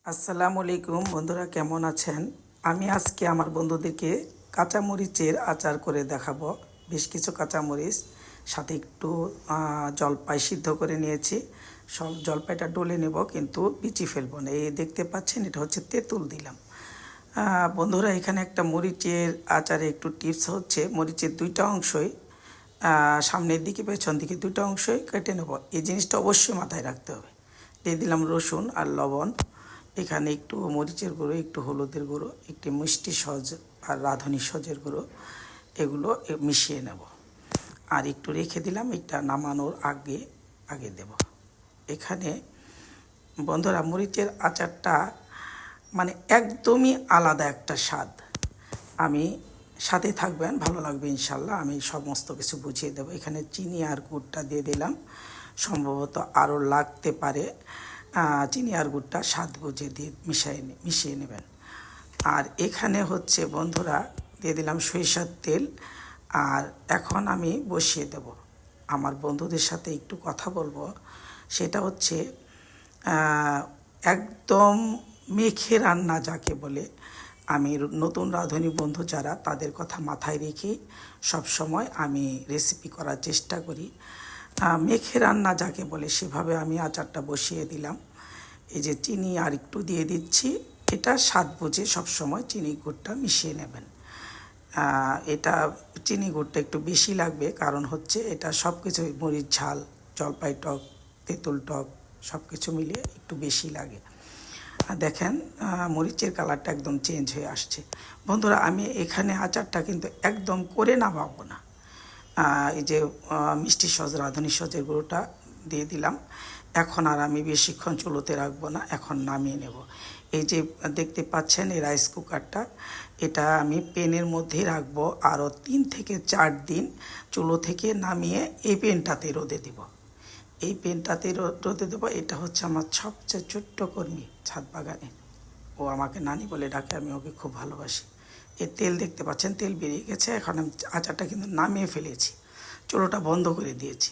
আসসালামু আলাইকুম বন্ধুরা, কেমন আছেন? আমি আজকে আমার বন্ধুদেরকে কাঁচামরিচের আচার করে দেখাবো। বেশ কিছু কাঁচামরিচ সাথে একটু জলপাই সিদ্ধ করে নিয়েছি। সব জলপাইটা ডলে নেব, কিন্তু বিচি ফেলবো না। এই দেখতে পাচ্ছেন, এটা হচ্ছে তেঁতুল দিলাম। বন্ধুরা, এখানে একটা মরিচের আচারে একটু টিপস হচ্ছে, মরিচের দুইটা অংশই সামনের দিকে পেছন দিকে দুটো অংশই কেটে নেব। এই জিনিসটা অবশ্যই মাথায় রাখতে হবে। দিয়ে দিলাম রসুন আর লবণ। এখানে একটু মরিচের গুঁড়ো, একটু হলুদের গুঁড়ো, একটি মিষ্টি সজ আর রাঁধুনি সজের গুঁড়ো, এগুলো মিশিয়ে নেব। আর একটু রেখে দিলাম, এটা নামানোর আগে আগে দেব। এখানে বন্ধুরা, মরিচের আচারটা মানে একদমই আলাদা একটা স্বাদ। আমি সাথে থাকবেন, ভালো লাগবে ইনশাল্লাহ। আমি সমস্ত কিছু বুঝিয়ে দেবো। এখানে চিনি আর গুড়টা দিয়ে দিলাম, সম্ভবত আরও লাগতে পারে। চিনি আর গুড়টা স্বাদ বুঝে দিয়ে মিশিয়ে নেবেন। আর এখানে হচ্ছে বন্ধুরা দিয়ে দিলাম সরিষার তেল। আর এখন আমি বসিয়ে দেব। আমার বন্ধুদের সাথে একটু কথা বলবো, সেটা হচ্ছে একদম মেখে রান্না যাকে বলে। আমি নতুন রাঁধুনি বন্ধু যারা, তাদের কথা মাথায় রেখে সব সময় আমি রেসিপি করার চেষ্টা করি। মেখে রান্না যাকে বলে, সেভাবে আমি আচারটা বসিয়ে দিলাম। এই যে চিনি আর একটু দিয়ে দিচ্ছি, এটা স্বাদ বুঝে সবসময় চিনি গুড়টা মিশিয়ে নেবেন। এটা চিনি গুড়টা একটু বেশি লাগবে, কারণ হচ্ছে এটা সব কিছু মরিচ ঝাল, জলপাই টক, তেঁতুল টক সব কিছু মিলিয়ে একটু বেশি লাগে। দেখেন মরিচের কালারটা একদম চেঞ্জ হয়ে আসছে। বন্ধুরা, আমি এখানে আচারটা কিন্তু একদম করে নামাবো না। এই যে মিষ্টি সজ, রাঁধুনি সজের গুঁড়োটা দিয়ে দিলাম। এখন আর আমি বেশিক্ষণ চুলোতে রাখবো না, এখন নামিয়ে নেব। এই যে দেখতে পাচ্ছেন এই রাইস কুকারটা, এটা আমি পেনের মধ্যেই রাখবো আরও 3 থেকে 4 দিন। চুলো থেকে নামিয়ে এই পেনটাতে রোদে দেব। এই পেনটাতে রোদে দেবো। এটা হচ্ছে আমার সবচেয়ে ছোট্ট কর্মী ছাদ বাগানে। ও আমাকে নানি বলে ডাকে, আমি ওকে খুব ভালোবাসি। এই তেল দেখতে পাচ্ছেন, তেল বেরিয়ে গেছে। এখন আমি আচারটা কিন্তু নামিয়ে ফেলেছি, চুলোটা বন্ধ করে দিয়েছি।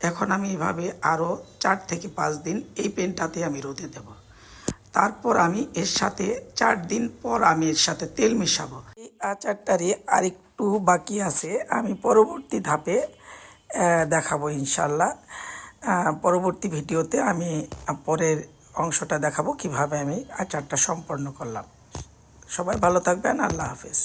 এখন আমি এভাবে আরও 4 থেকে 5 দিন এই পেনটাতে আমি রোদে দেব। তারপর আমি এর সাথে 4 দিন পর আমি এর সাথে তেল মেশাবো। এই আচারটারই আরেকটু বাকি আছে, আমি পরবর্তী ধাপে দেখাবো ইনশাল্লাহ। পরবর্তী ভিডিওতে আমি পরের অংশটা দেখাবো কিভাবে আমি আচারটা সম্পন্ন করলাম। সবাই ভালো থাকবেন। আল্লাহ হাফেজ।